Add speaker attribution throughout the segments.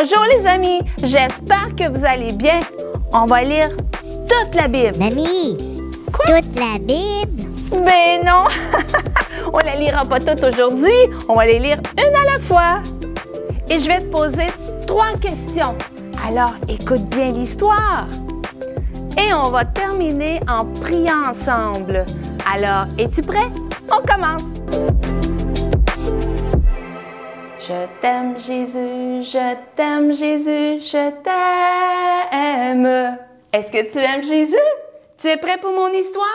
Speaker 1: Bonjour les amis, j'espère que vous allez bien. On va lire toute la Bible.
Speaker 2: Mamie,
Speaker 1: Quoi?
Speaker 2: toute la Bible?
Speaker 1: Ben non, on la lira pas toute aujourd'hui, on va les lire une à la fois. Et je vais te poser 3 questions. Alors, écoute bien l'histoire. Et on va terminer en priant ensemble. Alors, es-tu prêt? On commence. Je t'aime Jésus, je t'aime Jésus, je t'aime. Est-ce que tu aimes Jésus? Tu es prêt pour mon histoire?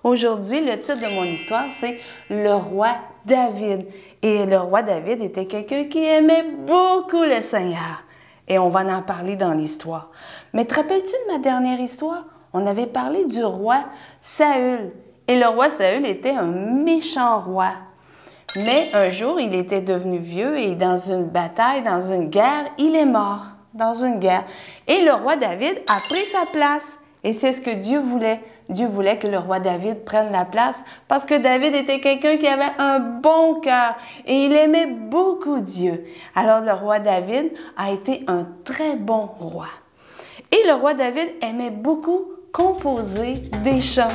Speaker 1: Aujourd'hui, le titre de mon histoire, c'est Le roi David. Et le roi David était quelqu'un qui aimait beaucoup le Seigneur. Et on va en parler dans l'histoire. Mais te rappelles-tu de ma dernière histoire? On avait parlé du roi Saül. Et le roi Saül était un méchant roi. Mais un jour, il était devenu vieux et dans une bataille, dans une guerre, il est mort. Dans une guerre. Et le roi David a pris sa place. Et c'est ce que Dieu voulait. Dieu voulait que le roi David prenne la place parce que David était quelqu'un qui avait un bon cœur et il aimait beaucoup Dieu. Alors le roi David a été un très bon roi. Et le roi David aimait beaucoup composer des chants.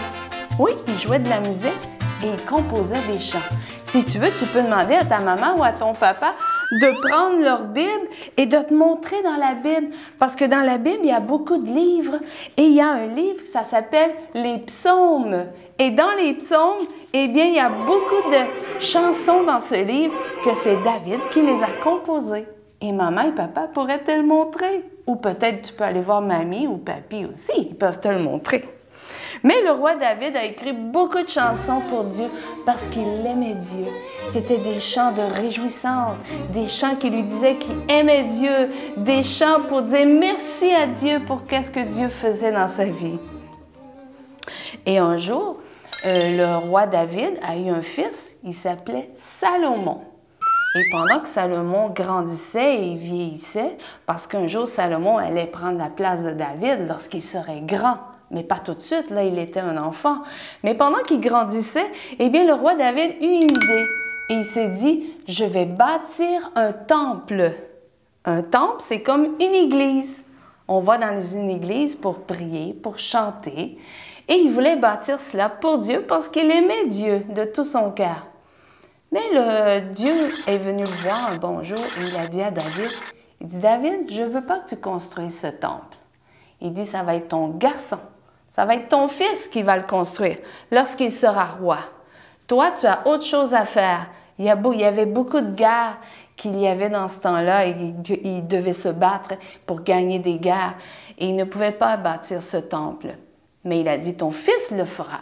Speaker 1: Oui, il jouait de la musique et il composait des chants. Si tu veux, tu peux demander à ta maman ou à ton papa de prendre leur Bible et de te montrer dans la Bible. Parce que dans la Bible, il y a beaucoup de livres. Et il y a un livre, ça s'appelle les psaumes. Et dans les psaumes, eh bien, il y a beaucoup de chansons dans ce livre que c'est David qui les a composées. Et maman et papa pourraient te le montrer. Ou peut-être tu peux aller voir mamie ou papy aussi, ils peuvent te le montrer. Mais le roi David a écrit beaucoup de chansons pour Dieu parce qu'il aimait Dieu. C'était des chants de réjouissance, des chants qui lui disaient qu'il aimait Dieu, des chants pour dire merci à Dieu pour qu'est-ce que Dieu faisait dans sa vie. Et un jour, le roi David a eu un fils, il s'appelait Salomon. Et pendant que Salomon grandissait et vieillissait, parce qu'un jour Salomon allait prendre la place de David lorsqu'il serait grand, mais pas tout de suite, là, il était un enfant. Mais pendant qu'il grandissait, eh bien, le roi David eut une idée. Et il s'est dit, je vais bâtir un temple. Un temple, c'est comme une église. On va dans une église pour prier, pour chanter. Et il voulait bâtir cela pour Dieu parce qu'il aimait Dieu de tout son cœur. Mais Dieu est venu le voir un bon jour et il a dit à David, il dit, David, je ne veux pas que tu construises ce temple. Il dit, ça va être ton garçon. Ça va être ton fils qui va le construire lorsqu'il sera roi. Toi, tu as autre chose à faire. Il y avait beaucoup de guerres qu'il y avait dans ce temps-là et il devait se battre pour gagner des guerres. Et il ne pouvait pas bâtir ce temple. Mais il a dit, ton fils le fera.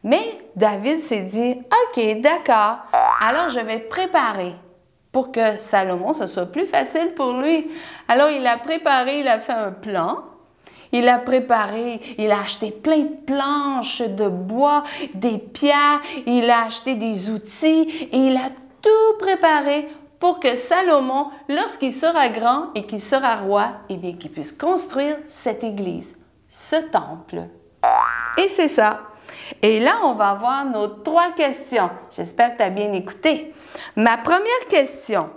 Speaker 1: Mais David s'est dit, OK, d'accord, alors je vais préparer pour que Salomon, ce soit plus facile pour lui. Alors il a préparé, il a fait un plan. Il a préparé, il a acheté plein de planches de bois, des pierres, il a acheté des outils et il a tout préparé pour que Salomon, lorsqu'il sera grand et qu'il sera roi, eh bien, qu'il puisse construire cette église, ce temple. Et c'est ça. Et là, on va avoir nos 3 questions. J'espère que tu as bien écouté. Ma première question,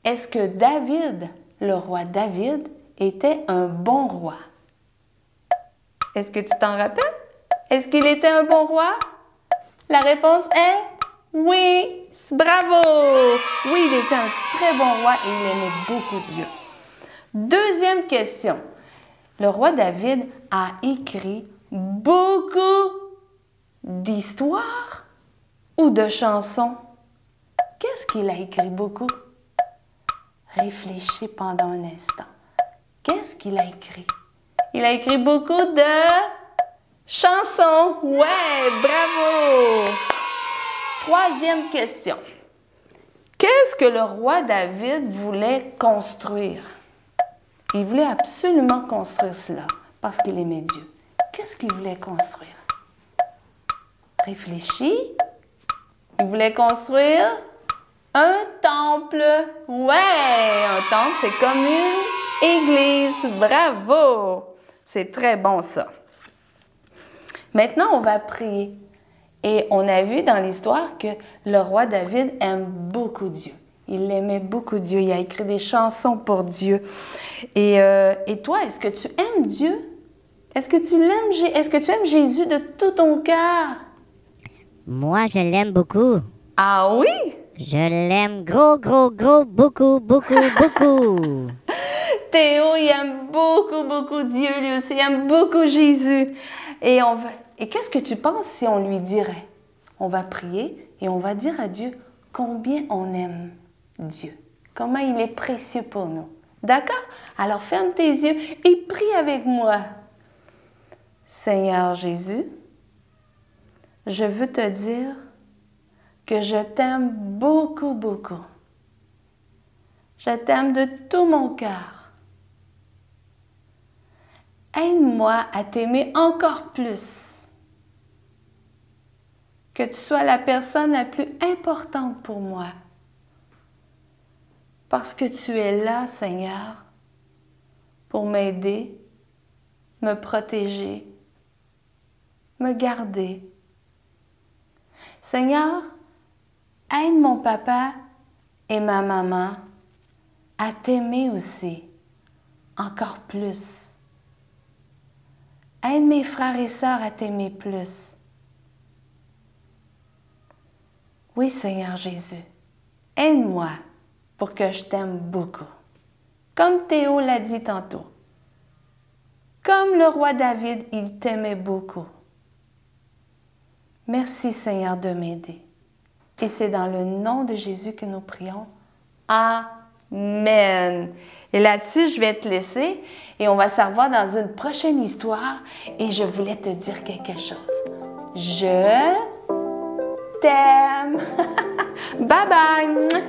Speaker 1: est-ce que David, le roi David, était un bon roi? Est-ce que tu t'en rappelles? Est-ce qu'il était un bon roi? La réponse est oui. Bravo! Oui, il était un très bon roi et il aimait beaucoup Dieu. Deuxième question. Le roi David a écrit beaucoup d'histoires ou de chansons? Qu'est-ce qu'il a écrit beaucoup? Réfléchis pendant un instant. Qu'est-ce qu'il a écrit? Il a écrit beaucoup de chansons. Ouais, bravo! Troisième question. Qu'est-ce que le roi David voulait construire? Il voulait absolument construire cela parce qu'il aimait Dieu. Qu'est-ce qu'il voulait construire? Réfléchis. Il voulait construire un temple. Ouais, un temple, c'est comme une église. Bravo! C'est très bon ça. Maintenant, on va prier. Et on a vu dans l'histoire que le roi David aime beaucoup Dieu. Il aimait beaucoup Dieu. Il a écrit des chansons pour Dieu. Et toi, est-ce que tu aimes Dieu? Est-ce que tu l'aimes? Est-ce que tu aimes Jésus de tout ton cœur?
Speaker 2: Moi, je l'aime beaucoup.
Speaker 1: Ah oui?
Speaker 2: Je l'aime gros, gros, gros, beaucoup, beaucoup, beaucoup.
Speaker 1: Théo, il aime beaucoup, beaucoup Dieu, lui aussi. Il aime beaucoup Jésus. Et qu'est-ce que tu penses si on lui dirait? On va prier et on va dire à Dieu combien on aime Dieu. Comment il est précieux pour nous. D'accord? Alors ferme tes yeux et prie avec moi. Seigneur Jésus, je veux te dire que je t'aime beaucoup, beaucoup. Je t'aime de tout mon cœur. Aide-moi à t'aimer encore plus. Que tu sois la personne la plus importante pour moi. Parce que tu es là, Seigneur, pour m'aider, me protéger, me garder. Seigneur, aide mon papa et ma maman à t'aimer aussi, encore plus. Aide mes frères et sœurs à t'aimer plus. Oui, Seigneur Jésus, aide-moi pour que je t'aime beaucoup. Comme Théo l'a dit tantôt. Comme le roi David, il t'aimait beaucoup. Merci Seigneur de m'aider. Et c'est dans le nom de Jésus que nous prions. Amen. Et là-dessus, je vais te laisser et on va se revoir dans une prochaine histoire. Et je voulais te dire quelque chose. Je t'aime. Bye bye.